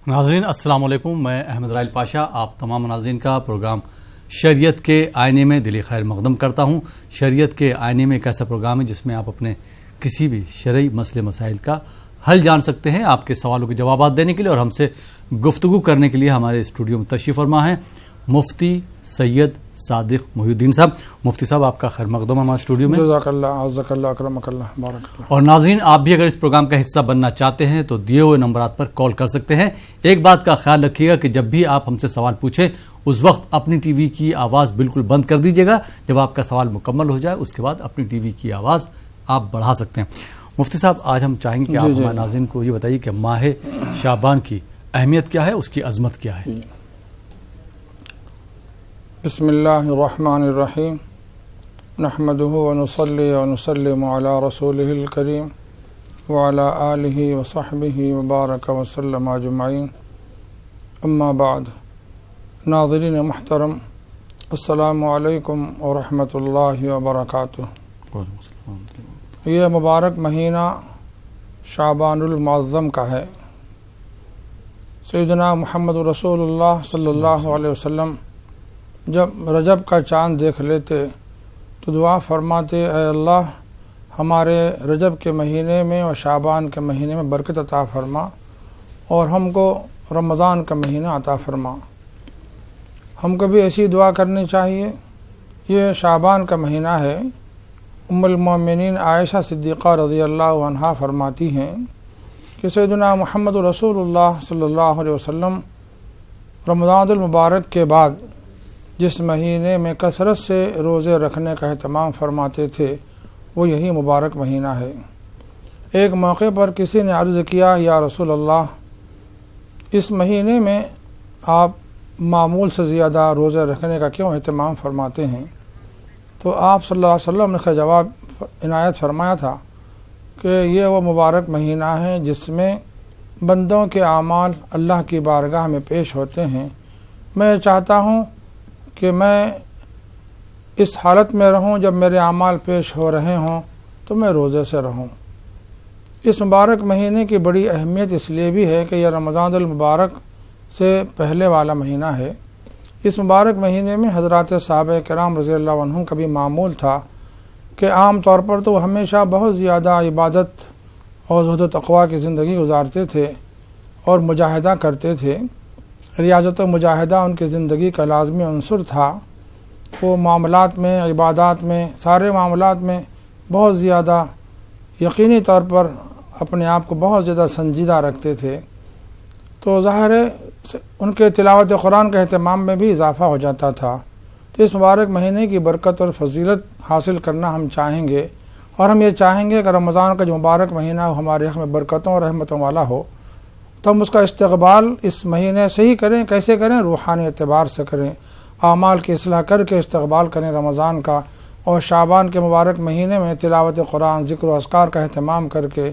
ناظرین السلام علیکم، میں احمد رائل پاشا آپ تمام ناظرین کا پروگرام شریعت کے آئینے میں دلی خیر مقدم کرتا ہوں۔ شریعت کے آئینے میں ایک ایسا پروگرام ہے جس میں آپ اپنے کسی بھی شرعی مسئلے مسائل کا حل جان سکتے ہیں۔ آپ کے سوالوں کے جوابات دینے کے لیے اور ہم سے گفتگو کرنے کے لیے ہمارے اسٹوڈیو میں تشریف فرما ہیں مفتی سید صادق محی الدین صاحب۔ مفتی صاحب آپ کا خیر مقدم ہمارے اسٹوڈیو میں۔ جزاک اللہ، عزک اللہ، اکرمک اللہ، بارک اللہ۔ اور ناظرین آپ بھی اگر اس پروگرام کا حصہ بننا چاہتے ہیں تو دیے ہوئے نمبرات پر کال کر سکتے ہیں۔ ایک بات کا خیال رکھیے گا کہ جب بھی آپ ہم سے سوال پوچھیں اس وقت اپنی ٹی وی کی آواز بالکل بند کر دیجیے گا۔ جب آپ کا سوال مکمل ہو جائے اس کے بعد اپنی ٹی وی کی آواز آپ بڑھا سکتے ہیں۔ مفتی صاحب آج ہم چاہیں گے کہ آپ ہمارے ناظرین کو یہ بتائیے کہ ماہ شعبان کی اہمیت کیا ہے، اس کی عظمت کیا ہے؟ بسم اللہ الرحمن الرحیم، نحمدہ ونصلی ونسلم علی رسولہ الکریم وعلی آلہ وصحبہ وبارک وسلم اجمعین، اما بعد۔ ناظرین محترم، السلام علیکم ورحمۃ اللہ وبرکاتہ۔ یہ مبارک مہینہ شعبان المعظم کا ہے۔ سیدنا محمد رسول اللہ صلی اللہ علیہ وسلم جب رجب کا چاند دیکھ لیتے تو دعا فرماتے، اے اللہ ہمارے رجب کے مہینے میں اور شعبان کے مہینے میں برکت عطا فرما اور ہم کو رمضان کا مہینہ عطا فرما۔ ہم کو بھی ایسی دعا کرنی چاہیے۔ یہ شعبان کا مہینہ ہے۔ ام المومنین عائشہ صدیقہ رضی اللہ عنہا فرماتی ہیں کہ سیدنا محمد رسول اللہ صلی اللہ علیہ وسلم رمضان المبارک کے بعد جس مہینے میں کثرت سے روزے رکھنے کا اہتمام فرماتے تھے وہ یہی مبارک مہینہ ہے۔ ایک موقع پر کسی نے عرض کیا، یا رسول اللہ اس مہینے میں آپ معمول سے زیادہ روزے رکھنے کا کیوں اہتمام فرماتے ہیں؟ تو آپ صلی اللہ علیہ وسلم نے جواب عنایت فرمایا تھا کہ یہ وہ مبارک مہینہ ہے جس میں بندوں کے اعمال اللہ کی بارگاہ میں پیش ہوتے ہیں۔ میں چاہتا ہوں کہ میں اس حالت میں رہوں جب میرے اعمال پیش ہو رہے ہوں تو میں روزے سے رہوں۔ اس مبارک مہینے کی بڑی اہمیت اس لیے بھی ہے کہ یہ رمضان المبارک سے پہلے والا مہینہ ہے۔ اس مبارک مہینے میں حضرات صحابہ کرام رضی اللہ عنہم کا بھی معمول تھا کہ عام طور پر تو وہ ہمیشہ بہت زیادہ عبادت اور زہد و تقویٰ کی زندگی گزارتے تھے اور مجاہدہ کرتے تھے۔ ریاضت و مجاہدہ ان کی زندگی کا لازمی عنصر تھا۔ وہ معاملات میں، عبادات میں، سارے معاملات میں بہت زیادہ یقینی طور پر اپنے آپ کو بہت زیادہ سنجیدہ رکھتے تھے۔ تو ظاہر ہے ان کے تلاوت قرآن کے اہتمام میں بھی اضافہ ہو جاتا تھا۔ تو اس مبارک مہینے کی برکت اور فضیلت حاصل کرنا ہم چاہیں گے، اور ہم یہ چاہیں گے کہ رمضان کا جو مبارک مہینہ ہو ہمارے حق میں برکتوں اور رحمتوں والا ہو، تو ہم اس کا استقبال اس مہینے سے ہی کریں۔ کیسے کریں؟ روحانی اعتبار سے کریں، اعمال کی اصلاح کر کے استقبال کریں رمضان کا، اور شعبان کے مبارک مہینے میں تلاوت قرآن، ذکر و اذکار کا اہتمام کر کے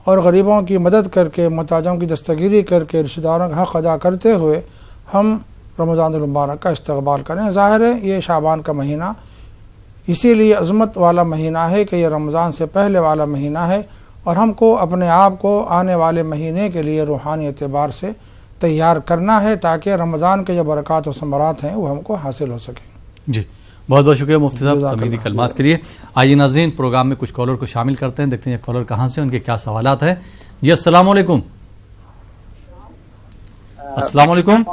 اور غریبوں کی مدد کر کے، محتاجوں کی دستگیری کر کے، رشتہ داروں کا حق ادا کرتے ہوئے ہم رمضان المبارک کا استقبال کریں۔ ظاہر ہے یہ شعبان کا مہینہ اسی لیے عظمت والا مہینہ ہے کہ یہ رمضان سے پہلے والا مہینہ ہے، اور ہم کو اپنے آپ کو آنے والے مہینے کے لیے روحانی اعتبار سے تیار کرنا ہے تاکہ رمضان کے جو برکات و ثمرات ہیں وہ ہم کو حاصل ہو سکیں۔ جی بہت بہت شکریہ مفتی صاحب تمہیدی کلمات کے لیے۔ آئیے ناظرین پروگرام میں کچھ کالر کو شامل کرتے ہیں، دیکھتے ہیں یہ کالر کہاں سے، ان کے کیا سوالات ہیں۔ جی السلام علیکم۔ السلام علیکم۔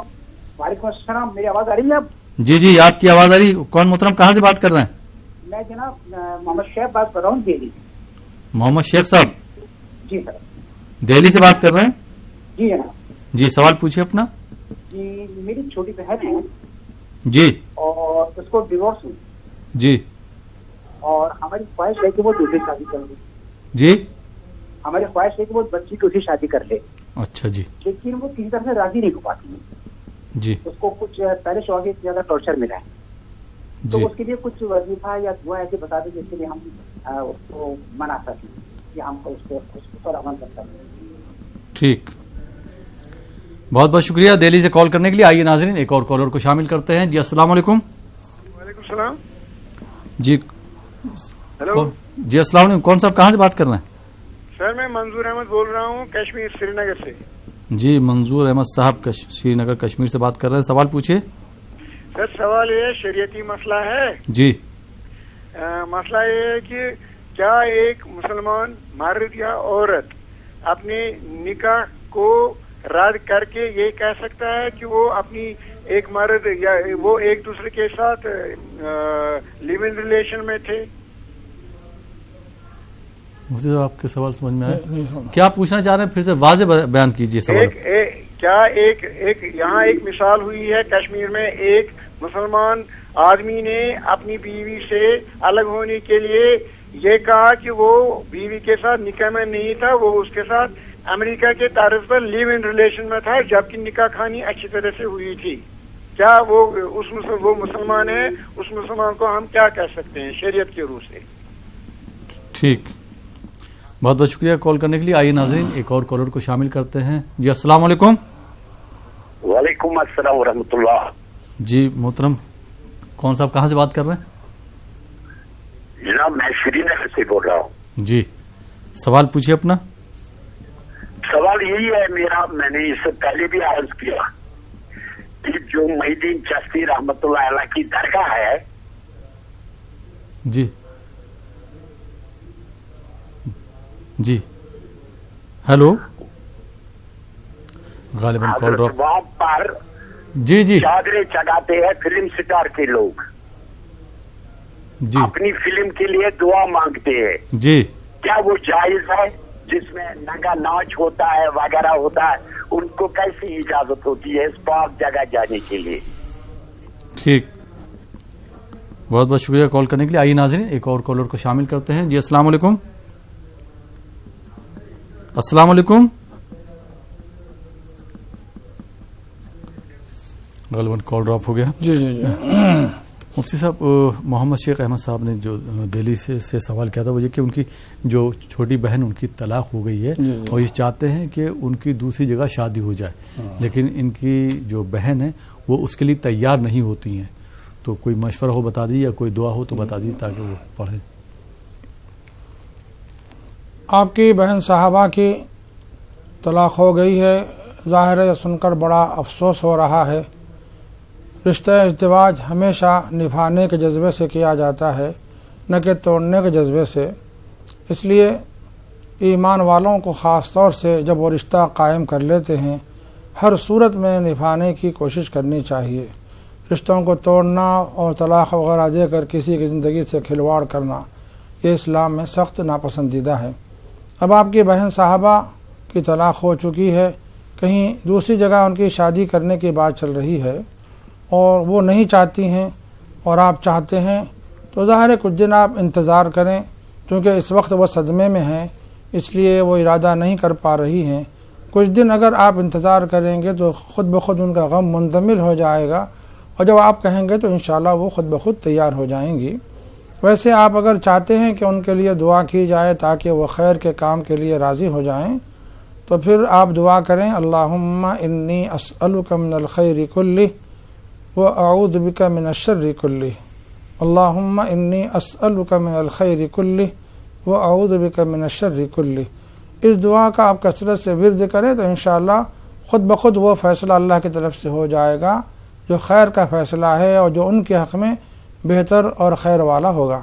وعلیکم السلام، میری آواز آ رہی ہے؟ جی جی آپ کی آواز آ رہی۔ کون محترم کہاں سے بات کر رہے ہیں؟ میں جناب محمد شیخ بات کر رہا ہوں دہلی۔ محمد شیخ صاحب جی سر۔ دہلی سے بات کر رہے ہیں؟ جی جناب۔ جی سوال پوچھیے اپنا۔ جی میری چھوٹی بہن ہے جی، اور اس کو ڈیورس ہوئی، جی اور ہماری خواہش ہے کہ وہ دوسری شادی کر لے۔ جی، ہماری خواہش ہے کہ وہ بچی دوسری شادی کر لے، اچھا جی، لیکن وہ کسی طرح سے راضی نہیں ہو پاتی ہے۔ جی اس کو کچھ پہلے شوہر سے زیادہ ٹارچر ملا ہے، تو جی، اس کے لیے کچھ وظیفہ یا دعا ایسے بتا دیں جس کے لیے ہم اس کو منا سکیں کہ ہم کو اس پر عمل کر سکیں۔ ٹھیک، بہت بہت شکریہ دہلی سے کال کرنے کے لیے۔ آئیے ناظرین ایک اور کالر کو شامل کرتے ہیں۔ جی السلام علیکم۔ وعلیکم السلام۔ جی ہیلو جی السلام علیکم، کون صاحب کہاں سے بات کر رہے ہیں؟ سر میں منظور احمد بول رہا ہوں کشمیر سری نگر سے۔ جی منظور احمد صاحب شری نگر کشمیر سے بات کر رہے ہیں. سوال پوچھیے. سر سوال یہ شریعتی مسئلہ ہے. جی مسئلہ یہ ہے کہ کیا ایک مسلمان مرد یا عورت اپنے نکاح کو رد کر کے یہ کہہ سکتا ہے کہ وہ اپنی ایک مرد یا وہ ایک دوسرے کے ساتھ لیو ان ریلیشن میں تھے؟ مجھے آپ کے سوال سمجھ میں آئے. کیا پوچھنا چاہ رہے ہیں؟ پھر سے واضح بیان کیجیے سوال. کیا ایک یہاں ایک مثال ہوئی ہے کشمیر میں، ایک مسلمان آدمی نے اپنی بیوی سے الگ ہونے کے لیے یہ کہا کہ وہ بیوی کے ساتھ نکاح میں نہیں تھا، وہ اس کے ساتھ امریکہ کے طرز پر لیو ان ریلیشن میں تھا، جبکہ نکاح خوانی اچھی طرح سے ہوئی تھی. کیا وہ مسلمان ہے؟ اس مسلمان کو ہم کیا کہہ سکتے ہیں شریعت کے روح سے؟ ٹھیک، بہت بہت شکریہ کال کرنے کے لیے. آئیے ناظرین ایک اور کالر کو شامل کرتے ہیں. جی السلام علیکم. وعلیکم السلام ورحمۃ اللہ. جی محترم کون صاحب کہاں سے بات کر رہے ہیں؟ جناب میں شری نگر سے بول رہا ہوں. جی سوال پوچھیے اپنا. سوال یہی ہے میرا، میں نے اس سے پہلے بھی عرض کیا کہ جو محی الدین چشتی رحمۃ اللہ علیہ کی درگاہ ہے، جی جی ہیلو غالباً کال ڈراپ. وہاں پر جی جی چادریں چڑھاتے ہیں فلم سٹار کے لوگ، جی اپنی فلم کے لیے دعا مانگتے ہیں. جی کیا وہ جائز ہے؟ جس میں ننگا ناچ ہوتا ہے وغیرہ ہوتا ہے، ان کو کیسی اجازت ہوتی ہے اس پاک جگہ جانے کے لیے؟ ٹھیک، بہت بہت شکریہ کال کرنے کے لیے. آئیے ناظرین ایک اور کالر کو شامل کرتے ہیں. جی السلام علیکم. السلام علیکم. غالباً کال ڈراپ ہو گیا. جی جی جی مفتی صاحب محمد شیخ احمد صاحب نے جو دہلی سے سوال کیا تھا وہ یہ کہ ان کی جو چھوٹی بہن ان کی طلاق ہو گئی ہے اور یہ چاہتے ہیں کہ ان کی دوسری جگہ شادی ہو جائے، لیکن ان کی جو بہن ہے وہ اس کے لیے تیار نہیں ہوتی ہیں. تو کوئی مشورہ ہو بتا دیجیے یا کوئی دعا ہو تو بتا دیجیے تاکہ وہ پڑھیں. آپ کی بہن صاحبہ کی طلاق ہو گئی ہے، ظاہر ہے سن کر بڑا افسوس ہو رہا ہے. رشتہ ازدواج ہمیشہ نبھانے کے جذبے سے کیا جاتا ہے، نہ کہ توڑنے کے جذبے سے. اس لیے ایمان والوں کو خاص طور سے جب وہ رشتہ قائم کر لیتے ہیں ہر صورت میں نبھانے کی کوشش کرنی چاہیے. رشتوں کو توڑنا اور طلاق وغیرہ دے کر کسی کی زندگی سے کھلواڑ کرنا یہ اسلام میں سخت ناپسندیدہ ہے. اب آپ کی بہن صاحبہ کی طلاق ہو چکی ہے، کہیں دوسری جگہ ان کی شادی کرنے کی بات چل رہی ہے اور وہ نہیں چاہتی ہیں اور آپ چاہتے ہیں، تو ظاہر ہے کچھ دن آپ انتظار کریں، کیونکہ اس وقت وہ صدمے میں ہیں اس لیے وہ ارادہ نہیں کر پا رہی ہیں. کچھ دن اگر آپ انتظار کریں گے تو خود بخود ان کا غم منتمل ہو جائے گا، اور جب آپ کہیں گے تو انشاءاللہ وہ خود بخود تیار ہو جائیں گی. ویسے آپ اگر چاہتے ہیں کہ ان کے لیے دعا کی جائے تاکہ وہ خیر کے کام کے لیے راضی ہو جائیں تو پھر آپ دعا کریں، اللہم انی اسألک من الخیر کلہ وأعوذ بک من الشر کلہ. اللہم انی اسألک من الخیر کلہ وأعوذ بک من الشر کلہ. اس دعا کا آپ کثرت سے ورد کریں تو انشاءاللہ خود بخود وہ فیصلہ اللہ کی طرف سے ہو جائے گا جو خیر کا فیصلہ ہے اور جو ان کے حق میں بہتر اور خیر والا ہوگا.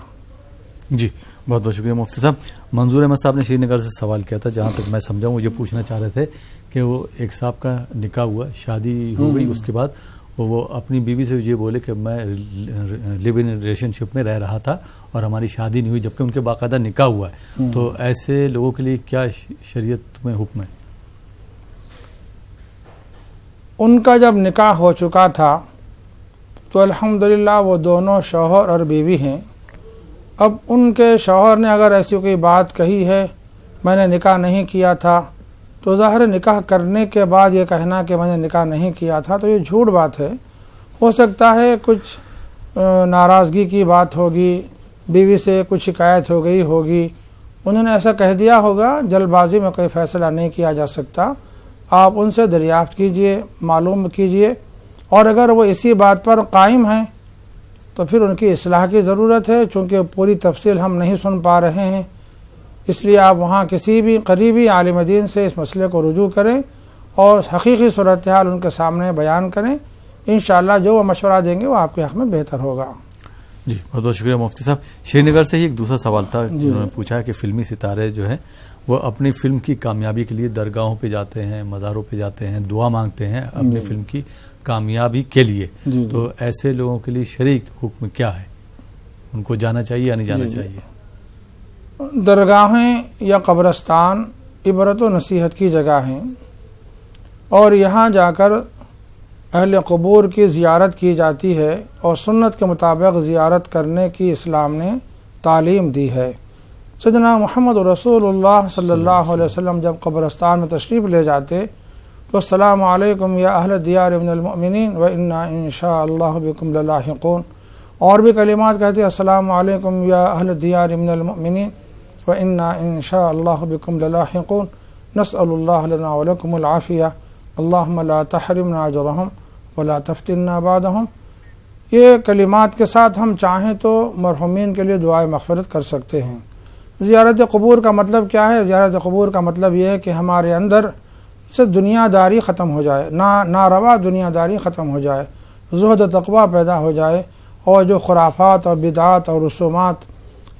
جی بہت بہت شکریہ مفتی صاحب. منظور احمد صاحب نے شری نگر سے سوال کیا تھا، جہاں تک میں سمجھا وہ یہ پوچھنا چاہ رہے تھے کہ وہ ایک صاحب کا نکاح ہوا، شادی ہو گئی، اس کے بعد وہ اپنی بیوی سے یہ بولے کہ میں لیو ان ریلیشن شپ میں رہ رہا تھا اور ہماری شادی نہیں ہوئی، جبکہ ان کے باقاعدہ نکاح ہوا ہے. تو ایسے لوگوں کے لیے کیا شریعت میں حکم ہے؟ ان کا جب نکاح ہو چکا تھا تو الحمدللہ وہ دونوں شوہر اور بیوی ہیں. اب ان کے شوہر نے اگر ایسی کوئی بات کہی ہے میں نے نکاح نہیں کیا تھا، تو ظاہر نکاح کرنے کے بعد یہ کہنا کہ میں نے نکاح نہیں کیا تھا تو یہ جھوٹ بات ہے. ہو سکتا ہے کچھ ناراضگی کی بات ہوگی، بیوی سے کچھ شکایت ہو گئی ہوگی، انہوں نے ایسا کہہ دیا ہوگا. جلد بازی میں کوئی فیصلہ نہیں کیا جا سکتا. آپ ان سے دریافت کیجئے، معلوم کیجئے، اور اگر وہ اسی بات پر قائم ہیں تو پھر ان کی اصلاح کی ضرورت ہے. چونکہ پوری تفصیل ہم نہیں سن پا رہے ہیں، اس لیے آپ وہاں کسی بھی قریبی عالم دین سے اس مسئلے کو رجوع کریں اور حقیقی صورتحال ان کے سامنے بیان کریں. انشاءاللہ جو وہ مشورہ دیں گے وہ آپ کے حق میں بہتر ہوگا. جی بہت بہت شکریہ مفتی صاحب. شری نگر سے ہی ایک دوسرا سوال تھا. انہوں نے پوچھا کہ فلمی ستارے جو ہیں وہ اپنی فلم کی کامیابی کے لیے درگاہوں پہ جاتے ہیں, مزاروں پہ جاتے ہیں, دعا مانگتے ہیں اپنی فلم کی کامیابی کے لیے. تو ایسے لوگوں کے لیے شرعی حکم کیا ہے؟ ان کو جانا چاہیے یا نہیں جانا چاہیے؟ درگاہیں یا قبرستان عبرت و نصیحت کی جگہ ہیں, اور یہاں جا کر اہل قبور کی زیارت کی جاتی ہے, اور سنت کے مطابق زیارت کرنے کی اسلام نے تعلیم دی ہے. سیدنا محمد رسول اللہ صلی اللہ علیہ وسلم جب قبرستان میں تشریف لے جاتے تو السلام علیکم یا اہل دیار من المؤمنین و انا انشاء اللہ بکم للاحقون, اور بھی کلمات کہتے السلام علیکم یا اہل دیار من المؤمنین و انا انشاء اللہ بکم للاحقون نسأل اللہ لنا ولکم العافیہ اللہم لا تحرمنا اجرہم ولا تفتنا بعدہم. یہ کلمات کے ساتھ ہم چاہیں تو مرحومین کے لیے دعائے مغفرت کر سکتے ہیں. زیارت قبور کا مطلب کیا ہے؟ زیارت قبور کا مطلب یہ ہے کہ ہمارے اندر سے دنیا داری ختم ہو جائے, ناروا دنیا داری ختم ہو جائے, زہد و تقویٰ پیدا ہو جائے, اور جو خرافات اور بدعات اور رسومات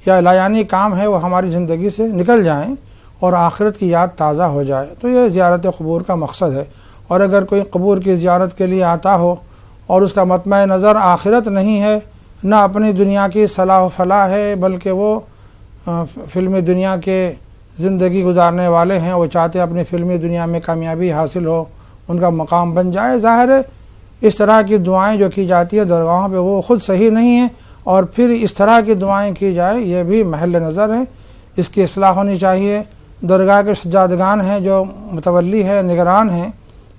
یا لایانی کام ہے وہ ہماری زندگی سے نکل جائیں اور آخرت کی یاد تازہ ہو جائے. تو یہ زیارت قبور کا مقصد ہے. اور اگر کوئی قبور کی زیارت کے لیے آتا ہو اور اس کا مطمع نظر آخرت نہیں ہے, نہ اپنی دنیا کی صلاح و فلاح ہے, بلکہ وہ فلمی دنیا کے زندگی گزارنے والے ہیں, وہ چاہتے اپنی فلمی دنیا میں کامیابی حاصل ہو, ان کا مقام بن جائے, ظاہر ہے اس طرح کی دعائیں جو کی جاتی ہیں درگاہوں پہ وہ خود صحیح نہیں ہیں, اور پھر اس طرح کی دعائیں کی جائے یہ بھی محل نظر ہے. اس کی اصلاح ہونی چاہیے. درگاہ کے سجادگان ہیں جو متولی ہے, نگران ہیں,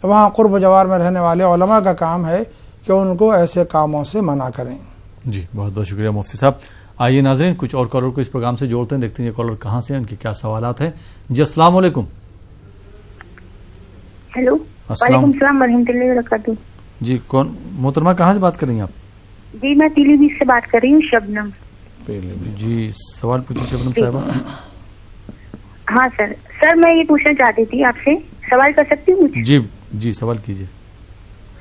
وہاں قرب و جوار میں رہنے والے علماء کا کام ہے کہ ان کو ایسے کاموں سے منع کریں. جی بہت بہت شکریہ مفتی صاحب. آئیے ناظرین کچھ اور کالر کو اس پروگرام سے جوڑتے ہیں, دیکھتے ہیں یہ کالر کہاں سے ہیں, ان کے کیا سوالات ہیں. جی السلام علیکم. ہیلو وعلیکم السلام ورحمۃ اللہ وبرکاتہ. جی کون محترمہ, کہاں سے بات کر رہی ہیں آپ؟ جی میں پیلی بھیت سے بات کر رہی ہوں, شبنم. جی سوال پوچھیے شبنم صاحبہ. ہاں سر میں یہ پوچھنا چاہتی تھی آپ سے, سوال کر سکتی ہوں؟ جی سوال کیجیے.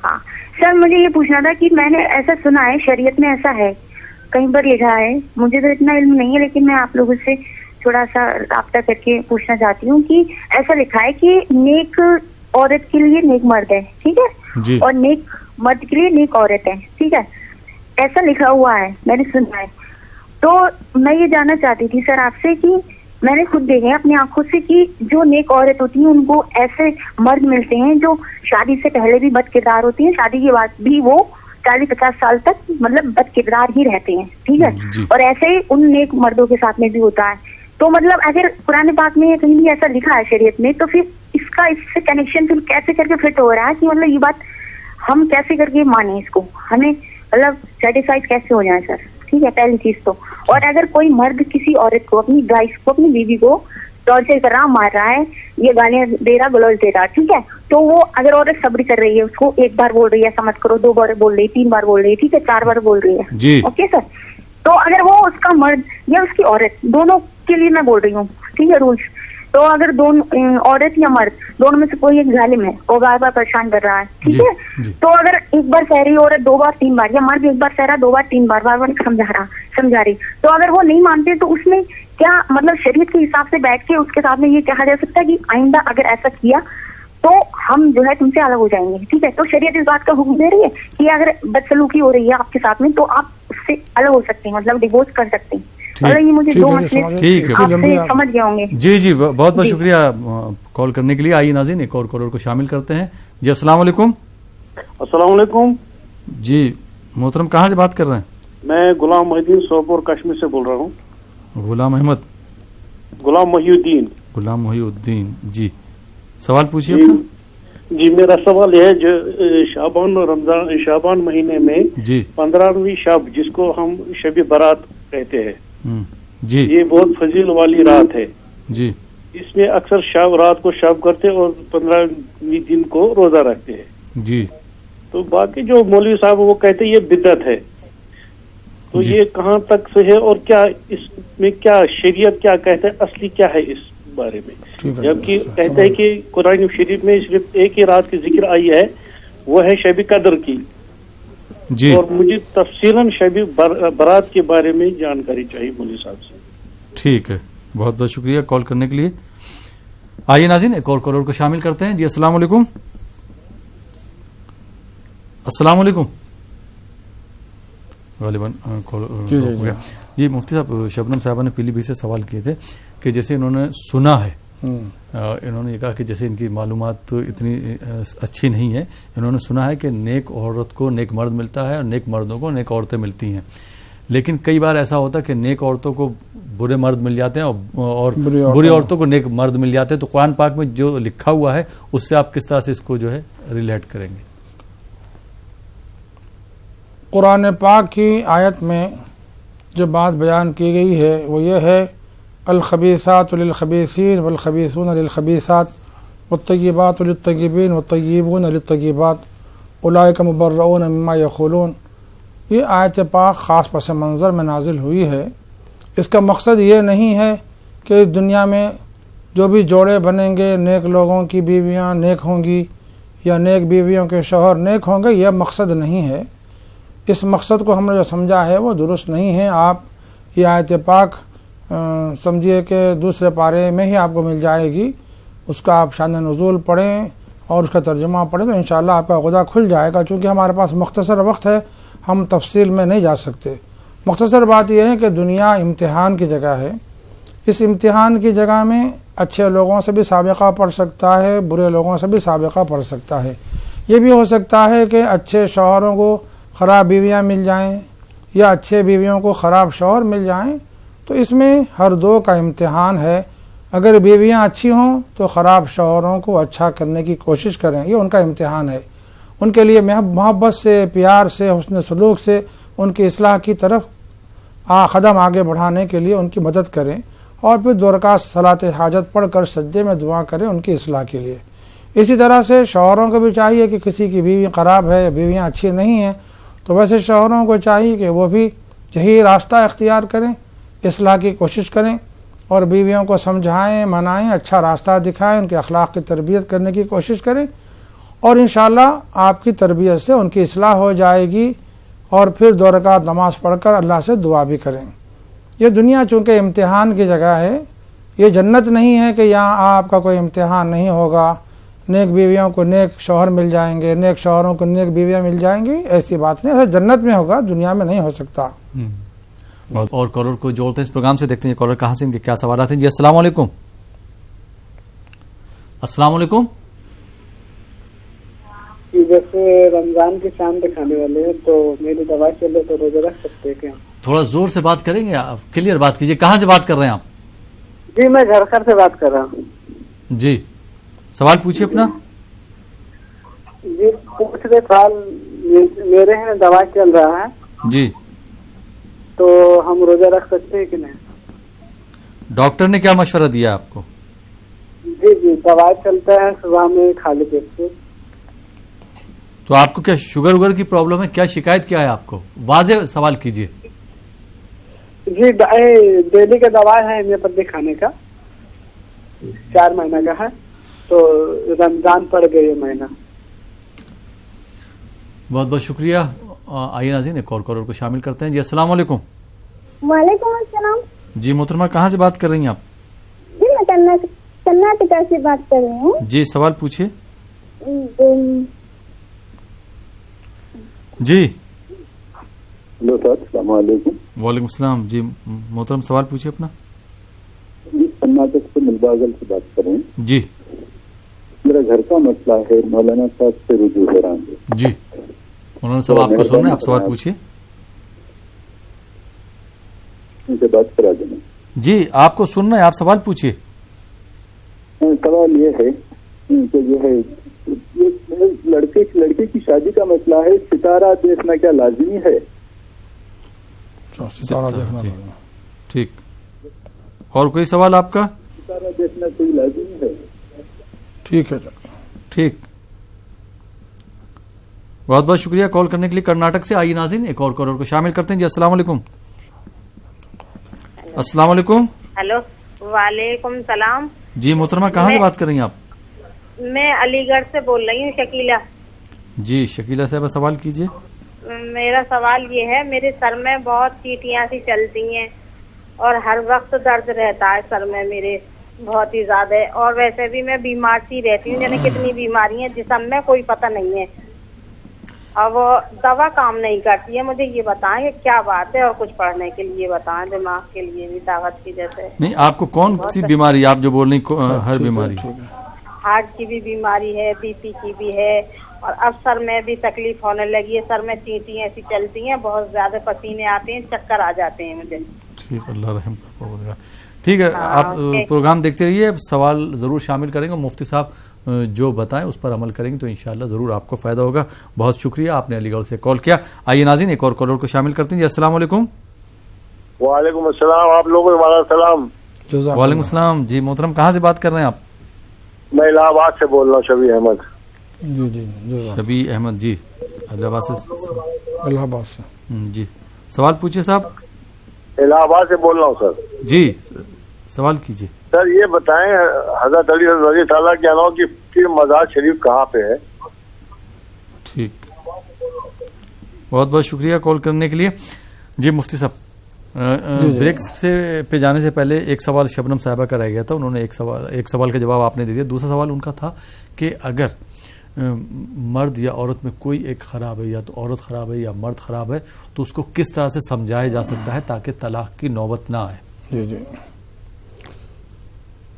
ہاں سر مجھے یہ پوچھنا تھا کہ میں نے ایسا سنا ہے شریعت میں ایسا ہے, کہیں پر لکھا ہے, مجھے تو اتنا علم نہیں ہے لیکن میں آپ لوگوں سے تھوڑا سا رابطہ کر کے پوچھنا چاہتی ہوں کہ ایسا لکھا ہے کہ نیک عورت کے لیے نیک مرد ہے, ٹھیک ہے, اور نیک مرد کے لیے نیک عورت ہے, ٹھیک ہے, ایسا لکھا ہوا ہے, میں نے سنا ہے. تو میں یہ جاننا چاہتی تھی سر آپ سے کہ میں نے خود دیکھا ہے اپنی آنکھوں سے کہ جو نیک عورت ہوتی ہیں ان کو ایسے مرد ملتے ہیں جو شادی سے پہلے بھی بد کردار ہوتی ہیں, شادی کے بعد بھی وہ 40-50 سال تک مطلب بد کردار ہی رہتے ہیں, ٹھیک ہے, اور ایسے ہی ان نیک مردوں کے ساتھ میں بھی ہوتا ہے. تو مطلب اگر قرآن پاک میں کہیں بھی ایسا لکھا ہے شریعت میں, تو پھر اس سے کنیکشن پھر کیسے کر کے فٹ ہو رہا ہے کہ مطلب یہ بات ہم کیسے کر کے مانیں, اس کو ہمیں مطلب سیٹسفائڈ کیسے ہو جائیں سر, ٹھیک ہے, پہلی چیز تو. اور اگر کوئی مرد کسی عورت کو, اپنی وائف کو, اپنی بیوی کو ٹارچر کر رہا, مار رہا ہے, یہ گالیاں دے رہا, گلوز دے رہا, ٹھیک ہے, تو وہ اگر عورت صبر کر رہی ہے, اس کو ایک بار بول رہی ہے سمجھ کرو, 2 بار بول رہی ہے, 3 بار بول رہی ہے, ٹھیک ہے, 4 بار بول رہی ہے, اوکے سر, تو اگر وہ اس کا مرد یا اس کی عورت دونوں کے لیے میں بول رہی ہوں, ٹھیک ہے, رولس, تو اگر دونوں عورت یا مرد دونوں میں سے کوئی ایک ظالم ہے, وہ بار بار پریشان کر رہا ہے, ٹھیک ہے, تو اگر ایک بار سہ رہی عورت 2 بار 3 بار, یا مرد ایک بار سہ رہا 2 بار 3 بار, بار بار سمجھا رہی, تو اگر وہ نہیں مانتے تو اس میں کیا مطلب شریعت کے حساب سے بیٹھ کے اس کے ساتھ میں یہ کہا جا سکتا ہے کہ آئندہ اگر ایسا کیا تو ہم جو ہے تم سے الگ ہو جائیں گے, ٹھیک ہے, تو شریعت اس بات کا حکم دے رہی ہے کہ اگر بدسلوکی ہو رہی ہے آپ کے ساتھ میں تو آپ اس سے الگ ہو سکتے ہیں, مطلب ڈیوورس کر سکتے ہیں. یہ مجھے 2 مسئلے آپ سے سمجھ گئے ہوں گے. جی بہت بہت شکریہ کال کرنے کے لیے. آئیے ناظرین ایک اور کالر کو شامل کرتے ہیں. جی السلام علیکم. السلام علیکم. جی محترم کہاں سے بات کر رہے ہیں؟ میں غلام محی الدین سوپور کشمیر سے بول رہا ہوں. غلام احمد, غلام محی الدین. غلام محی الدین, جی سوال پوچھیے اپنا. جی میرا سوال یہ ہے جو شعبان مہینے میں 15ویں شب جس کو ہم شب برات کہتے ہیں, جی یہ بہت فضیل والی رات ہے. جی اس میں اکثر شب رات کو شب کرتے اور 15ویں دن کو روزہ رکھتے ہیں. جی تو باقی جو مولوی صاحب وہ کہتے ہیں یہ بدعت ہے, تو یہ کہاں تک سے ہے اور کیا اس میں کیا شریعت کیا کہتے ہیں, اصلی کیا ہے اس بارے میں، جبکہ کہتے ہیں کہ قرآن شریف میں صرف ایک ہی رات کی ذکر آئی ہے، وہ ہے شب قدر کی. جی اور مجھے تفصیلاً شب برات کے بارے میں جانکاری چاہیے مولوی صاحب سے. ٹھیک ہے، بہت بہت شکریہ کال کرنے کے لیے. آئیے ناظرین ایک اور کالر کو شامل کرتے ہیں. جی السلام علیکم. السلام علیکم. غالباً جی مفتی صاحب، شبنم صاحبہ نے پیلی بھی سے سوال کیے تھے کہ جیسے انہوں نے سنا ہے، انہوں نے یہ کہا کہ جیسے ان کی معلومات اتنی اچھی نہیں ہے، انہوں نے سنا ہے کہ نیک عورت کو نیک مرد ملتا ہے اور نیک مردوں کو نیک عورتیں ملتی ہیں، لیکن کئی بار ایسا ہوتا ہے کہ نیک عورتوں کو برے مرد مل جاتے ہیں اور بری عورتوں کو نیک مرد مل جاتے ہیں. تو قرآن پاک میں جو لکھا ہوا ہے اس سے آپ کس طرح سے اس کو جو ہے ریلیٹ کریں گے؟ قرآن پاک کی آیت میں جو بات بیان کی گئی ہے وہ یہ ہے، الخبیثات للخبیثین والخبیثون للخبیثات والطیبات للطیبین والطیبون للطیبات اولئک مبرؤون مما یقولون. یہ آیت پاک خاص پس منظر میں نازل ہوئی ہے. اس کا مقصد یہ نہیں ہے کہ دنیا میں جو بھی جوڑے بنیں گے نیک لوگوں کی بیویاں نیک ہوں گی یا نیک بیویوں کے شوہر نیک ہوں گے، یہ مقصد نہیں ہے. اس مقصد کو ہم نے جو سمجھا ہے وہ درست نہیں ہے. آپ یہ آیت پاک سمجھیے کہ دوسرے پارے میں ہی آپ کو مل جائے گی، اس کا آپ شان نزول پڑھیں اور اس کا ترجمہ پڑھیں تو انشاءاللہ آپ کا غدا کھل جائے گا. چونکہ ہمارے پاس مختصر وقت ہے، ہم تفصیل میں نہیں جا سکتے. مختصر بات یہ ہے کہ دنیا امتحان کی جگہ ہے. اس امتحان کی جگہ میں اچھے لوگوں سے بھی سابقہ پڑھ سکتا ہے، برے لوگوں سے بھی سابقہ پڑھ سکتا ہے. یہ بھی ہو سکتا ہے کہ اچھے شوہروں کو خراب بیویاں مل جائیں یا اچھے بیویوں کو خراب شوہر مل جائیں. تو اس میں ہر دو کا امتحان ہے. اگر بیویاں اچھی ہوں تو خراب شوہروں کو اچھا کرنے کی کوشش کریں، یہ ان کا امتحان ہے. ان کے لیے محبت سے، پیار سے، حسن سلوک سے ان کی اصلاح کی طرف قدم آگے بڑھانے کے لیے ان کی مدد کریں، اور پھر 2 رکعت صلاۃ حاجت پڑھ کر سجدے میں دعا کریں ان کی اصلاح کے لیے. اسی طرح سے شوہروں کو بھی چاہیے کہ کسی کی بیوی خراب ہے، بیویاں اچھی نہیں ہیں، تو ویسے شوہروں کو چاہیے کہ وہ بھی یہی راستہ اختیار کریں، اصلاح کی کوشش کریں اور بیویوں کو سمجھائیں، منائیں، اچھا راستہ دکھائیں، ان کے اخلاق کی تربیت کرنے کی کوشش کریں، اور انشاءاللہ آپ کی تربیت سے ان کی اصلاح ہو جائے گی. اور پھر 2 رکعت نماز پڑھ کر اللہ سے دعا بھی کریں. یہ دنیا چونکہ امتحان کی جگہ ہے، یہ جنت نہیں ہے کہ یہاں آپ کا کوئی امتحان نہیں ہوگا، نیک بیویوں کو نیک شوہر مل جائیں گے، نیک شوہروں کو نیک بیویاں مل جائیں گی. ایسی بات نہیں، ایسا جنت میں ہوگا، دنیا میں نہیں ہو سکتا. اور کالر کو جوڑتے ہیں اس پروگرام سے، دیکھتے ہیں کالر کہاں سے، ان کے کیا سوالات ہیں. جی السلام علیکم. السلام علیکم. جیسے رمضان کی چاند دکھانے والے ہیں تو میری دوا چلے تو روزہ رکھ سکتے ہیں کیا؟ تھوڑا زور سے بات کریں گے آپ، کلیئر بات کیجیے. کہاں سے بات کر رہے ہیں آپ؟ جی میں جھرکھڑ سے بات کر رہا ہوں. جی سوال پوچھیے اپنا. جی پوچھ رہے سوال میرے ہیں، دوا چل رہا ہے جی، تو ہم روزہ رکھ سکتے ہیں کہ نہیں؟ ڈاکٹر نے کیا مشورہ دیا آپ کو؟ جی دوا چلتا ہے صبح میں خالی پیٹ سے. تو آپ کو کیا شوگر وگر کی پرابلم ہے؟ کیا شکایت کیا ہے آپ کو؟ واضح سوال کیجیے. جی ڈیلی کا دوا ہے ہومیوپیتھی کھانے کا، 4 مہینہ کا ہے، تو رمضان پڑ گئی یہ مہینہ. بہت بہت شکریہ. آئیے ناظرین ایک اور کالر کو شامل کرتے ہیں. جی السلام علیکم. وعلیکم السلام. جی محترمہ کہاں سے بات کر رہی ہیں آپ؟ جی میں کرناٹک سے بات کر رہی ہوں. جی سوال پوچھیے. جی ہلو سر، السلام علیکم. وعلیکم السلام. جی محترم سوال پوچھیے اپنا. کرناٹک سے ملباگل سے بات کر رہے ہیں. جی میرا گھر کا مسئلہ ہے، مولانا صاحب سے رجوع ہو رہا ہوں. جی مولانا صاحب آپ کو سننا ہے، آپ سوال پوچھیے. ان سے بات کرا دینا. جی آپ کو سننا ہے، آپ سوال پوچھیے. سوال یہ ہے کہ جو ہے لڑکے کی شادی کا مسئلہ ہے، ستارہ دیکھنا کیا لازمی ہے؟ ستارہ دیکھنا ٹھیک. اور کوئی سوال آپ کا؟ ستارہ دیکھنا کوئی لازمی ہے؟ ٹھیک ہے. ٹھیک، بہت بہت شکریہ کال کرنے کے لیے. کرناٹک سے آئیے ناظرین ایک اور کالر کو شامل کرتے ہیں. جی السلام علیکم. السلام علیکم. ہلو وعلیکم السلام. جی محترمہ کہاں سے بات کر رہی ہیں آپ؟ میں علی گڑھ سے بول رہی ہوں، شکیلہ. جی شکیلہ صاحبہ سوال کیجیے. میرا سوال یہ ہے، میرے سر میں بہت چیٹیاں سی چلتی ہیں اور ہر وقت درد رہتا ہے سر میں میرے بہت ہی زیادہ، اور ویسے بھی میں بیمار سی رہتی ہوں، یعنی کتنی بیماری ہیں جسم میں کوئی پتہ نہیں ہے، اور وہ دوا کام نہیں کرتی ہے. مجھے یہ بتائیں کہ کیا بات ہے، اور کچھ پڑھنے کے لیے بتائیں، دماغ کے لیے بھی طاقت کی جیسے. نہیں آپ کو کون سی بیماری، آپ جو بول رہی ہر بیماری؟ ہارٹ کی بھی بیماری ہے، بی پی کی بھی ہے، اور اب سر میں بھی تکلیف ہونے لگی ہے. سر میں چینٹیاں ایسی چلتی ہیں، بہت زیادہ پسینے آتے ہیں، چکر آ جاتے ہیں مجھے. ٹھیک، اللہ رحم کرے. ٹھیک ہے، آپ پروگرام دیکھتے رہیے، سوال ضرور شامل کریں گے، مفتی صاحب جو بتائیں اس پر عمل کریں گے تو انشاءاللہ ضرور آپ کو فائدہ ہوگا. بہت شکریہ، آپ نے علی گڑھ سے کال کیا. آئیے ناظرین ایک اور کالر کو شامل کرتے ہیں. جی السلام علیکم. وعلیکم السلام. آپ لوگوں کو ہمارا سلام. وعلیکم السلام. جی محترم کہاں سے بات کر رہے ہیں آپ؟ میں الہ آباد سے بول رہا ہوں، شبیہ احمد. شبیہ احمد جی الہ آباد سے. جی سوال پوچھیے صاحب. الہ آباد سے بول رہا ہوں سر. جی سوال کیجیے. سر یہ بتائیں حضرت علی رضی تعالیٰ کے عنہ کی مزار شریف کہاں پہ ہے؟ ٹھیک، بہت بہت شکریہ کال کرنے کے لیے. جی مفتی صاحب بریک سے پہ جانے سے پہلے ایک سوال شبنم صاحبہ کا رہ گیا تھا، انہوں نے ایک سوال کا جواب آپ نے دے دیا. دوسرا سوال ان کا تھا کہ اگر مرد یا عورت میں کوئی ایک خراب ہے، یا تو عورت خراب ہے یا مرد خراب ہے، تو اس کو کس طرح سے سمجھایا جا سکتا ہے تاکہ طلاق کی نوبت نہ آئے؟ جی جی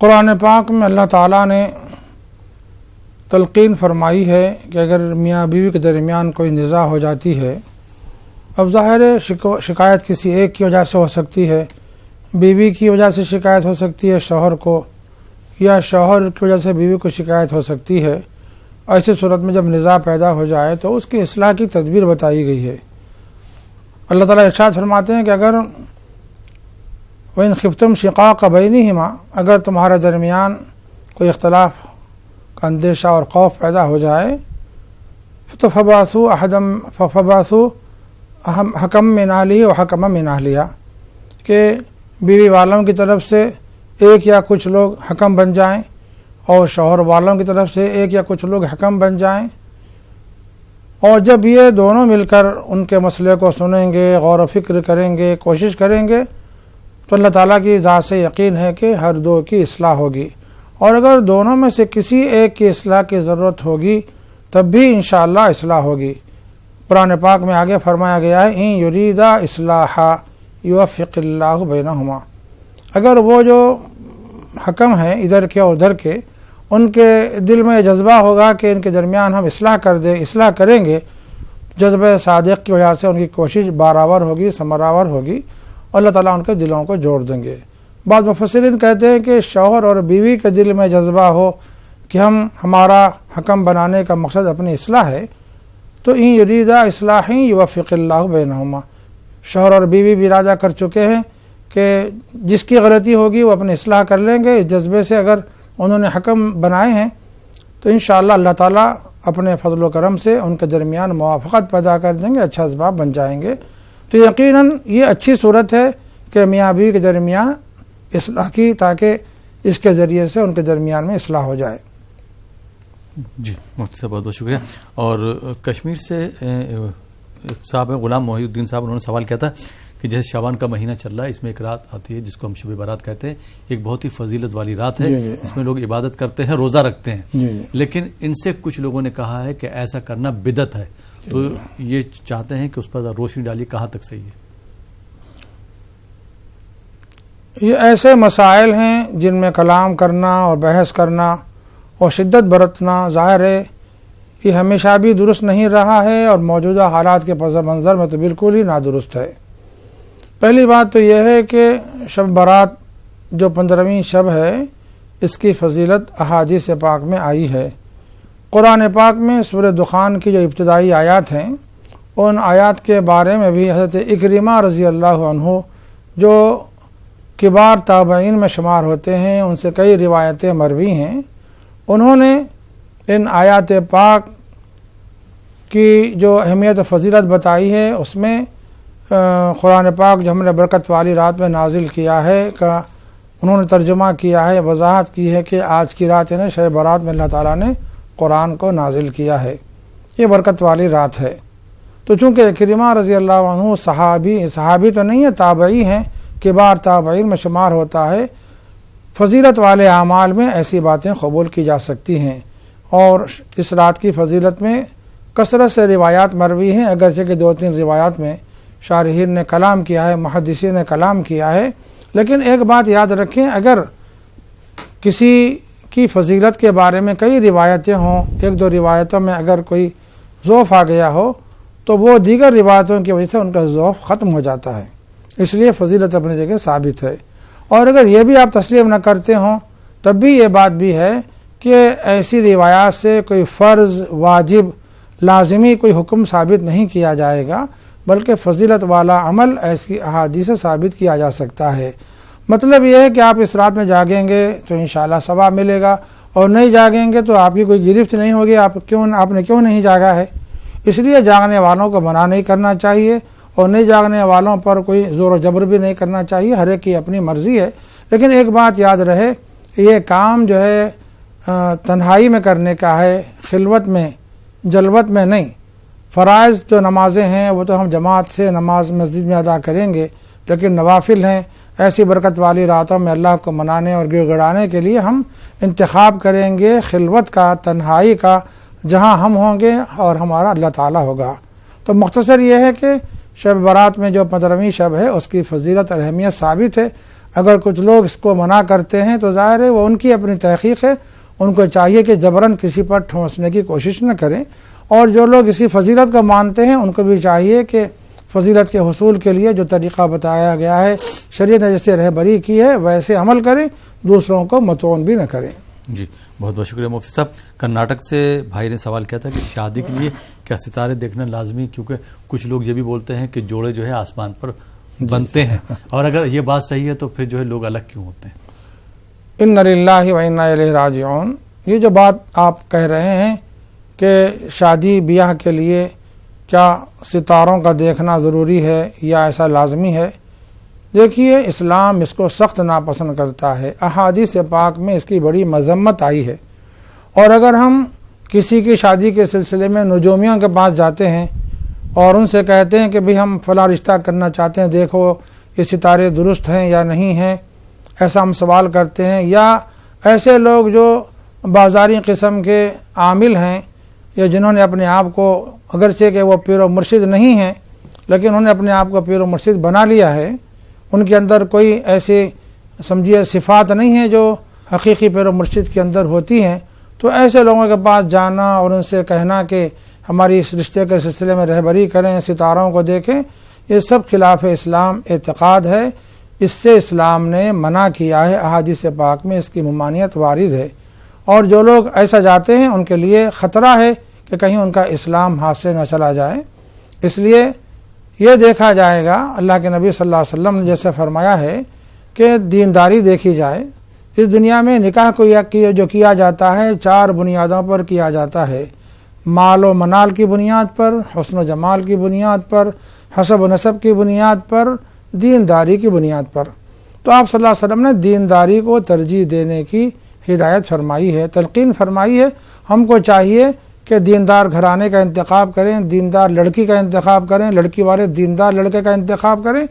قرآن پاک میں اللہ تعالیٰ نے تلقین فرمائی ہے کہ اگر میاں بیوی کے درمیان کوئی نزاع ہو جاتی ہے، اب ظاہر ہے شکایت کسی ایک کی وجہ سے ہو سکتی ہے، بیوی کی وجہ سے شکایت ہو سکتی ہے شوہر کو، یا شوہر کی وجہ سے بیوی کو شکایت ہو سکتی ہے. ایسی صورت میں جب نزاع پیدا ہو جائے تو اس کی اصلاح کی تدبیر بتائی گئی ہے. اللہ تعالیٰ ارشاد فرماتے ہیں کہ اگر وَإِنْ خِفْتُمْ شِقَاقَ بَيْنِهِمَا، اگر تمہارے درمیان کوئی اختلاف کا اندیشہ اور خوف پیدا ہو جائے تو فَبَعْثُوا حَكَمًا مِنْ أَهْلِهِ وَحَكَمًا مِنْ أَهْلِهَا، کہ بیوی والوں کی طرف سے ایک یا کچھ لوگ حکم بن جائیں اور شوہر والوں کی طرف سے ایک یا کچھ لوگ حکم بن جائیں، اور جب یہ دونوں مل کر ان کے مسئلے کو سنیں گے، غور و فکر کریں گے، کوشش کریں گے، تو اللہ تعالیٰ کی ذات سے یقین ہے کہ ہر دو کی اصلاح ہوگی. اور اگر دونوں میں سے کسی ایک کی اصلاح کی ضرورت ہوگی تب بھی انشاءاللہ اصلاح ہوگی. قرآن پاک میں آگے فرمایا گیا ہے ان یریدا اصلاحا یوفق اللہ بینہما، اگر وہ جو حکم ہیں ادھر کے اور ادھر کے، ان کے دل میں جذبہ ہوگا کہ ان کے درمیان ہم اصلاح کر دیں، اصلاح کریں گے، جذبہ صادق کی وجہ سے ان کی کوشش بارآور ہوگی، ثمرآور ہوگی، اللہ تعالیٰ ان کے دلوں کو جوڑ دیں گے. بعض مفسرین کہتے ہیں کہ شوہر اور بیوی کے دل میں جذبہ ہو کہ ہمارا حکم بنانے کا مقصد اپنی اصلاح ہے، تو ان یریدا اصلاح یوفق اللہ بینہما، شوہر اور بیوی بھی ارادہ کر چکے ہیں کہ جس کی غلطی ہوگی وہ اپنی اصلاح کر لیں گے. اس جذبے سے اگر انہوں نے حکم بنائے ہیں تو انشاءاللہ اللہ تعالیٰ اپنے فضل و کرم سے ان کے درمیان موافقت پیدا کر دیں گے، اچھا اسباب بن جائیں گے. تو یقیناً یہ اچھی صورت ہے کہ میاں بیوی کے درمیان اصلاح کی، تاکہ اس کے ذریعے سے ان کے درمیان میں اصلاح ہو جائے. جی مفتی صاحب بہت بہت شکریہ. اور کشمیر سے ایک صاحب ہیں غلام محی الدین صاحب، انہوں نے سوال کیا تھا کہ جیسے شعبان کا مہینہ چل رہا ہے، اس میں ایک رات آتی ہے جس کو ہم شب برات کہتے ہیں، ایک بہت ہی فضیلت والی رات ہے، اس میں لوگ عبادت کرتے ہیں، روزہ رکھتے ہیں، لیکن ان سے کچھ لوگوں نے کہا ہے کہ ایسا کرنا بدعت ہے، تو یہ چاہتے ہیں کہ اس پر روشنی ڈالیے، کہاں تک صحیح ہے؟ یہ ایسے مسائل ہیں جن میں کلام کرنا اور بحث کرنا اور شدت برتنا ظاہر ہے یہ ہمیشہ بھی درست نہیں رہا ہے، اور موجودہ حالات کے پس منظر میں تو بالکل ہی نادرست ہے. پہلی بات تو یہ ہے کہ شب برات جو 15ویں شب ہے، اس کی فضیلت احادیث پاک میں آئی ہے. قرآن پاک میں سورہ دخان کی جو ابتدائی آیات ہیں، ان آیات کے بارے میں بھی حضرت اکرمہ رضی اللہ عنہ جو کبار تابعین میں شمار ہوتے ہیں، ان سے کئی روایتیں مروی ہیں، انہوں نے ان آیات پاک کی جو اہمیت و فضیلت بتائی ہے، اس میں قرآن پاک جو ہم نے برکت والی رات میں نازل کیا ہے کا انہوں نے ترجمہ کیا ہے، وضاحت کی ہے کہ آج کی رات یعنی شب برات میں اللہ تعالیٰ نے قرآن کو نازل کیا ہے، یہ برکت والی رات ہے۔ تو چونکہ اکرمہ رضی اللہ عنہ صحابی تو نہیں ہے، تابعی ہیں، کبار تابعین میں شمار ہوتا ہے، فضیلت والے اعمال میں ایسی باتیں قبول کی جا سکتی ہیں۔ اور اس رات کی فضیلت میں کثرت سے روایات مروی ہیں، اگرچہ کہ 2-3 روایات میں شارحین نے کلام کیا ہے، محدثین نے کلام کیا ہے، لیکن ایک بات یاد رکھیں، اگر کسی کی فضیلت کے بارے میں کئی روایتیں ہوں، 1-2 روایتوں میں اگر کوئی ضعف آ گیا ہو تو وہ دیگر روایتوں کی وجہ سے ان کا ضعف ختم ہو جاتا ہے، اس لیے فضیلت اپنی جگہ ثابت ہے۔ اور اگر یہ بھی آپ تسلیم نہ کرتے ہوں تب بھی یہ بات بھی ہے کہ ایسی روایات سے کوئی فرض، واجب، لازمی کوئی حکم ثابت نہیں کیا جائے گا، بلکہ فضیلت والا عمل ایسی احادیث سے ثابت کیا جا سکتا ہے۔ مطلب یہ ہے کہ آپ اس رات میں جاگیں گے تو انشاءاللہ ثواب ملے گا، اور نہیں جاگیں گے تو آپ کی کوئی گرفت نہیں ہوگی، آپ نے کیوں نہیں جاگا ہے۔ اس لیے جاگنے والوں کو منع نہیں کرنا چاہیے، اور نہیں جاگنے والوں پر کوئی زور و جبر بھی نہیں کرنا چاہیے، ہر ایک کی اپنی مرضی ہے۔ لیکن ایک بات یاد رہے، یہ کام جو ہے تنہائی میں کرنے کا ہے، خلوت میں، جلوت میں نہیں۔ فرائض جو نمازیں ہیں وہ تو ہم جماعت سے نماز مسجد میں ادا کریں گے، لیکن نوافل ہیں، ایسی برکت والی راتوں میں اللہ کو منانے اور گڑ گڑانے کے لیے ہم انتخاب کریں گے خلوت کا، تنہائی کا، جہاں ہم ہوں گے اور ہمارا اللہ تعالیٰ ہوگا۔ تو مختصر یہ ہے کہ شب برات میں جو 15ویں شب ہے اس کی فضیلت اور اہمیت ثابت ہے۔ اگر کچھ لوگ اس کو منع کرتے ہیں تو ظاہر ہے وہ ان کی اپنی تحقیق ہے، ان کو چاہیے کہ جبراً کسی پر ٹھونسنے کی کوشش نہ کریں، اور جو لوگ اسی فضیلت کو مانتے ہیں ان کو بھی چاہیے کہ فضیلت کے حصول کے لیے جو طریقہ بتایا گیا ہے، شریعت نے جیسے رہبری کی ہے ویسے عمل کریں، دوسروں کو متون بھی نہ کریں۔ جی بہت بہت شکریہ مفتی صاحب۔ کرناٹک سے بھائی نے سوال کیا تھا کہ شادی کے لیے کیا ستارے دیکھنا لازمی، کیونکہ کچھ لوگ یہ بھی بولتے ہیں کہ جوڑے جو ہے آسمان پر بنتے ہیں، اور اگر یہ بات صحیح ہے تو پھر جو ہے لوگ الگ کیوں ہوتے ہیں؟ انا للہ و انا الیہ راجعون، یہ جو بات آپ کہہ رہے ہیں کہ شادی بیاہ کے لیے کیا ستاروں کا دیکھنا ضروری ہے یا ایسا لازمی ہے، دیکھیے اسلام اس کو سخت ناپسند کرتا ہے، احادیث پاک میں اس کی بڑی مذمت آئی ہے۔ اور اگر ہم کسی کی شادی کے سلسلے میں نجومیوں کے پاس جاتے ہیں اور ان سے کہتے ہیں کہ بھی ہم فلاں رشتہ کرنا چاہتے ہیں، دیکھو یہ ستارے درست ہیں یا نہیں ہیں، ایسا ہم سوال کرتے ہیں، یا ایسے لوگ جو بازاری قسم کے عامل ہیں یا جنہوں نے اپنے آپ کو، اگرچہ کہ وہ پیر و مرشد نہیں ہیں لیکن انہوں نے اپنے آپ کو پیر و مرشد بنا لیا ہے، ان کے اندر کوئی ایسی سمجھیے صفات نہیں ہیں جو حقیقی پیر و مرشد کے اندر ہوتی ہیں، تو ایسے لوگوں کے پاس جانا اور ان سے کہنا کہ ہماری اس رشتے کے سلسلے میں رہبری کریں، ستاروں کو دیکھیں، یہ سب خلاف اسلام اعتقاد ہے، اس سے اسلام نے منع کیا ہے، احادیث پاک میں اس کی ممانعت وارد ہے، اور جو لوگ ایسا جاتے ہیں ان کے لیے خطرہ ہے کہ کہیں ان کا اسلام ہاتھ سے نہ چلا جائے۔ اس لیے یہ دیکھا جائے گا، اللہ کے نبی صلی اللہ علیہ وسلم نے جیسے فرمایا ہے کہ دینداری دیکھی جائے۔ اس دنیا میں نکاح کو جو کیا جاتا ہے 4 بنیادوں پر کیا جاتا ہے، مال و منال کی بنیاد پر، حسن و جمال کی بنیاد پر، حسب و نسب کی بنیاد پر، دینداری کی بنیاد پر۔ تو آپ صلی اللہ علیہ وسلم نے دینداری کو ترجیح دینے کی ہدایت فرمائی ہے، تلقین فرمائی ہے۔ ہم کو چاہیے کہ دیندار گھرانے کا انتخاب کریں، دیندار لڑکی کا انتخاب کریں، لڑکی والے دیندار لڑکے کا انتخاب کریں،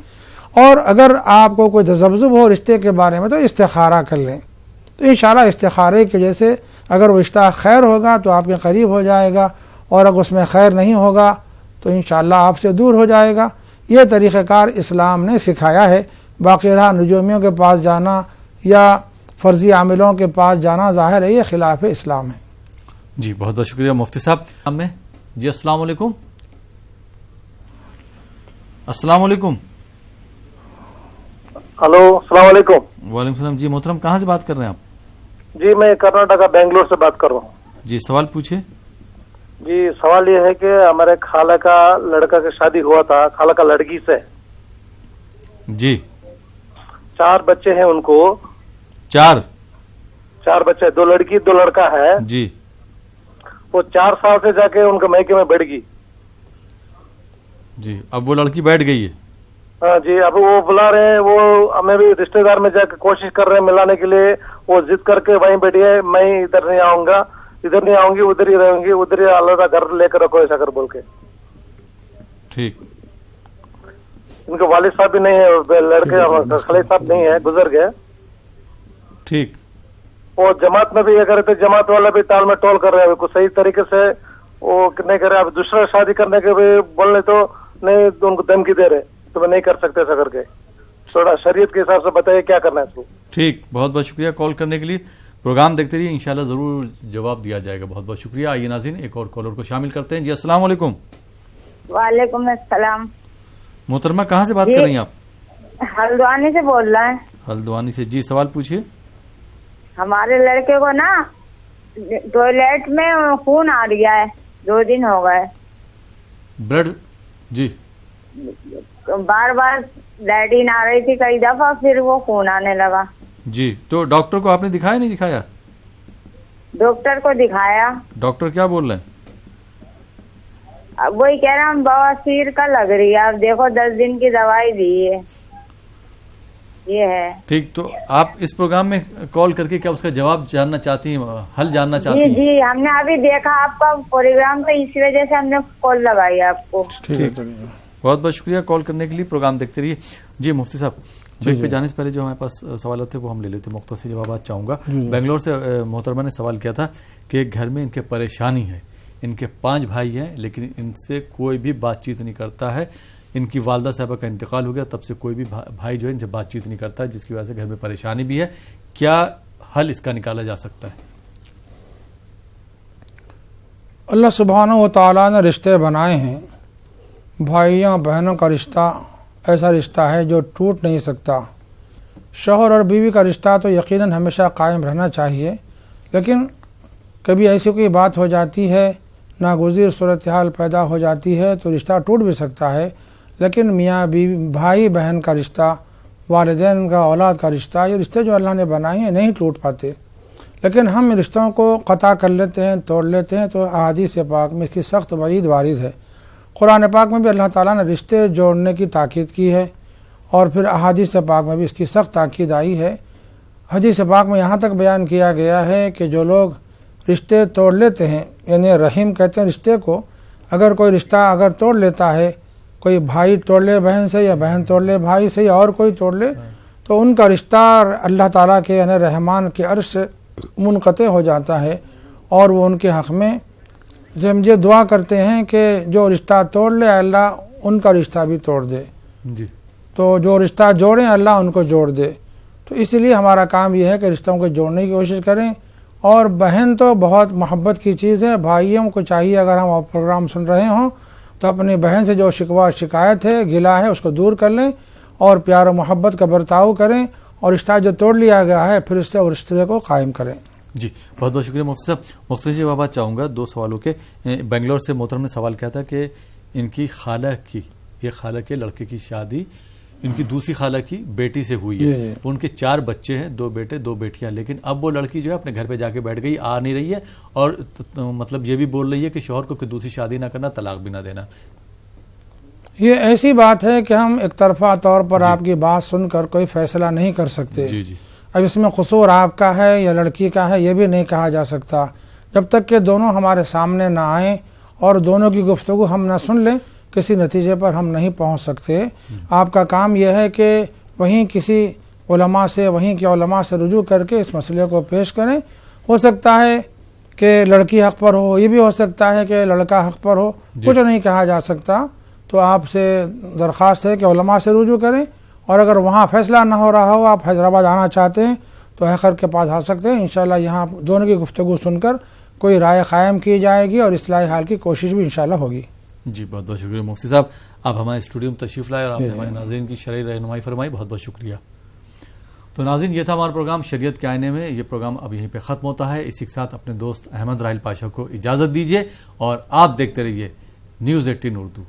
اور اگر آپ کو کوئی تذبذب ہو رشتے کے بارے میں تو استخارہ کر لیں، تو انشاءاللہ استخارے کی وجہ سے اگر وہ رشتہ خیر ہوگا تو آپ کے قریب ہو جائے گا، اور اگر اس میں خیر نہیں ہوگا تو انشاءاللہ آپ سے دور ہو جائے گا۔ یہ طریقہ کار اسلام نے سکھایا ہے۔ باقی رہا نجومیوں کے پاس جانا یا فرضی عاملوں کے پاس جانا، ظاہر ہے یہ خلاف اسلام ہے۔ جی بہت بہت شکریہ مفتی صاحب۔ جی السلام علیکم۔ السلام علیکم۔ ہلو السلام علیکم۔ وعلیکم السلام۔ جی محترم کہاں سے بات کر رہے ہیں آپ؟ جی میں کرناٹک بنگلور سے بات کر رہا ہوں۔ جی سوال پوچھے۔ جی سوال یہ ہے کہ ہمارے خالہ کا لڑکا کی شادی ہوا تھا، خالہ کا لڑکی سے۔ جی 4 بچے ہیں ان کو۔ 4 بچے، 2 لڑکی 2 لڑکا ہے۔ جی وہ 4 سال سے جا کے ان کے میکے میں بیٹھ گئی۔ جی اب وہ لڑکی بیٹھ گئی ہے؟ جی اب وہ بلا رہے ہیں, وہ ہمیں بھی رشتے دار میں جا کے کوشش کر رہے ہیں ملانے کے لیے. وہ ضد کر کے وہیں بیٹھی ہے, میں ادھر نہیں آؤں گا, ادھر نہیں آؤں گی, ادھر ہی رہوں گی, ادھر ہی علیحدہ گھر لے کر رکھو ایسا کر بول کے. ٹھیک. ان کے والد صاحب بھی نہیں ہے, لڑکے خلیل صاحب نہیں ہے, گزر گئے. ٹھیک. وہ جماعت میں بھی یہ کرے تھے, جماعت والا بھی ٹال میں ٹول کر رہے ہیں کچھ صحیح طریقے سے وہ نہیں کر رہے. اب دوسرا شادی کرنے کے بھی بولنے تو نہیں, ان کو دھمکی دے رہے تو میں نہیں کر سکتے ایسا کر کے. تھوڑا شریعت کے حساب سے بتائیے کیا کرنا ہے اس کو. ٹھیک, بہت بہت شکریہ کال کرنے کے لیے. پروگرام دیکھتے رہیے, انشاءاللہ ضرور جواب دیا جائے گا. بہت بہت شکریہ. آئیے ناظرین ایک اور کالر کو شامل کرتے ہیں. جی السلام علیکم. وعلیکم السلام. محترمہ کہاں سے بات کر رہی ہیں آپ؟ ہلدوانی سے بول رہا ہے. ہلدوانی سے, جی سوال پوچھیے. ہمارے لڑکے کو نا ٹوائلٹ میں خون آ گیا ہے, 2 دن ہو گئے. بلڈ, جی بار بار لیٹرین آ رہی تھی کئی دفعہ, پھر وہ خون آنے لگا. جی تو ڈاکٹر کو آپ نے دکھایا نہیں دکھایا؟ ڈاکٹر کو دکھایا. ڈاکٹر کیا بول رہے ہیں؟ وہی کہہ رہا ہوں بواسیر کا لگ رہی ہے. اب دیکھو 10 دن کی دوائی دی ہے, یہ ہے. ٹھیک, تو آپ اس پروگرام میں کال کر کے کیا اس کا جواب جاننا چاہتی ہیں, حل جاننا چاہتی ہیں؟ جی ہم نے ابھی دیکھا آپ کا پروگرام, تو اسی وجہ سے ہم نے کال لگائی آپ کو. ٹھیک, بہت بہت شکریہ کال کرنے کے لیے. پروگرام دیکھتے رہیے. جی مفتی صاحب, بریک پہ جانے سے پہلے جو ہمارے پاس سوالات تھے وہ ہم لے لیتے, مختصر جوابات چاہوں گا. بنگلور سے محترمہ نے سوال کیا تھا کہ گھر میں ان کے پریشانی ہے, ان کے 5 بھائی ہیں لیکن ان سے کوئی بھی بات چیت نہیں کرتا ہے. ان کی والدہ صاحبہ کا انتقال ہو گیا, تب سے کوئی بھی بھائی جو ہے ان سے بات چیت نہیں کرتا ہے, جس کی وجہ سے گھر میں پریشانی بھی ہے. کیا حل اس کا نکالا جا سکتا ہے؟ اللہ سبحانہ و تعالیٰ نے رشتے بنائے ہیں. بھائیوں بہنوں کا رشتہ ایسا رشتہ ہے جو ٹوٹ نہیں سکتا. شوہر اور بیوی کا رشتہ تو یقیناً ہمیشہ قائم رہنا چاہیے, لیکن کبھی ایسی کوئی بات ہو جاتی ہے, ناگزیر صورتحال پیدا ہو جاتی ہے تو رشتہ ٹوٹ بھی سکتا ہے. لیکن میاں بیوی, بھائی بہن کا رشتہ, والدین کا اولاد کا رشتہ, یہ رشتے جو اللہ نے بنائے ہیں نہیں ٹوٹ پاتے. لیکن ہم رشتوں کو قطع کر لیتے ہیں, توڑ لیتے ہیں, تو احادیث پاک میں اس کی سخت وعید وارد ہے. قرآن پاک میں بھی اللہ تعالیٰ نے رشتے جوڑنے کی تاکید کی ہے, اور پھر احادیث پاک میں بھی اس کی سخت تاکید آئی ہے. حدیث پاک میں یہاں تک بیان کیا گیا ہے کہ جو لوگ رشتے توڑ لیتے ہیں, یعنی رحم کہتے ہیں رشتے کو, اگر کوئی رشتہ اگر توڑ لیتا ہے, کوئی بھائی توڑ لے بہن سے, یا بہن توڑ لے بھائی سے, یا اور کوئی توڑ لے, تو ان کا رشتہ اللہ تعالیٰ کے یعنی رحمان کے عرش سے منقطع ہو جاتا ہے. اور وہ ان کے حق میں مجھے دعا کرتے ہیں کہ جو رشتہ توڑ لے اللہ ان کا رشتہ بھی توڑ دے. جی, تو جو رشتہ جوڑیں اللہ ان کو جوڑ دے. تو اس لیے ہمارا کام یہ ہے کہ رشتوں کو جوڑنے کی کوشش کریں. اور بہن تو بہت محبت کی چیز ہے. بھائیوں کو چاہیے اگر ہم پروگرام سن رہے ہوں تو اپنی بہن سے جو شکوہ شکایت ہے, گلہ ہے, اس کو دور کر لیں اور پیار و محبت کا برتاؤ کریں, اور رشتہ جو توڑ لیا گیا ہے پھر اس سے اور رشتے کو قائم کریں. جی بہت بہت شکریہ مفتی صاحب. مختصر جوابات چاہوں گا 2 سوالوں کے. بنگلور سے محترم نے سوال کیا تھا کہ ان کی خالہ کی, یہ خالہ کے لڑکے کی شادی ان کی دوسری خالہ کی بیٹی سے ہوئی ہے. ان کے 4 بچے ہیں, 2 بیٹے 2 بیٹیاں, لیکن اب وہ لڑکی جو ہے اپنے گھر پہ جا کے بیٹھ گئی, آ نہیں رہی ہے, اور مطلب یہ بھی بول رہی ہے کہ شوہر کو کوئی دوسری شادی نہ کرنا, طلاق بھی نہ دینا. یہ ایسی بات ہے کہ ہم ایک طرفہ طور پر آپ کی بات سن کر کوئی فیصلہ نہیں کر سکتے. جی جی, اب اس میں قصور آپ کا ہے یا لڑکی کا ہے یہ بھی نہیں کہا جا سکتا. جب تک کہ دونوں ہمارے سامنے نہ آئیں اور دونوں کی گفتگو ہم نہ سن لیں, کسی نتیجے پر ہم نہیں پہنچ سکتے. آپ کا کام یہ ہے کہ وہیں کسی علماء سے, وہیں کے علماء سے رجوع کر کے اس مسئلے کو پیش کریں. ہو سکتا ہے کہ لڑکی حق پر ہو, یہ بھی ہو سکتا ہے کہ لڑکا حق پر ہو, کچھ نہیں کہا جا سکتا. تو آپ سے درخواست ہے کہ علماء سے رجوع کریں, اور اگر وہاں فیصلہ نہ ہو رہا ہو, آپ حیدرآباد آنا چاہتے ہیں تو حقر کے پاس آ سکتے ہیں. انشاءاللہ یہاں دونوں کی گفتگو سن کر کوئی رائے قائم کی جائے گی اور اصلاح حال کی کوشش بھی انشاءاللہ ہوگی. جی بہت بہت شکریہ مفتی صاحب, آپ ہمارے اسٹوڈیو میں تشریف لائے اور آپ نے ہمارے ناظرین کی شرعی رہنمائی فرمائی, بہت بہت شکریہ. تو ناظرین یہ تھا ہمارا پروگرام شریعت کے آئینے میں. یہ پروگرام اب یہیں پہ ختم ہوتا ہے. اسی کے ساتھ اپنے دوست احمد راحیل پاشا کو اجازت دیجیے, اور آپ دیکھتے رہیے News 18 اردو.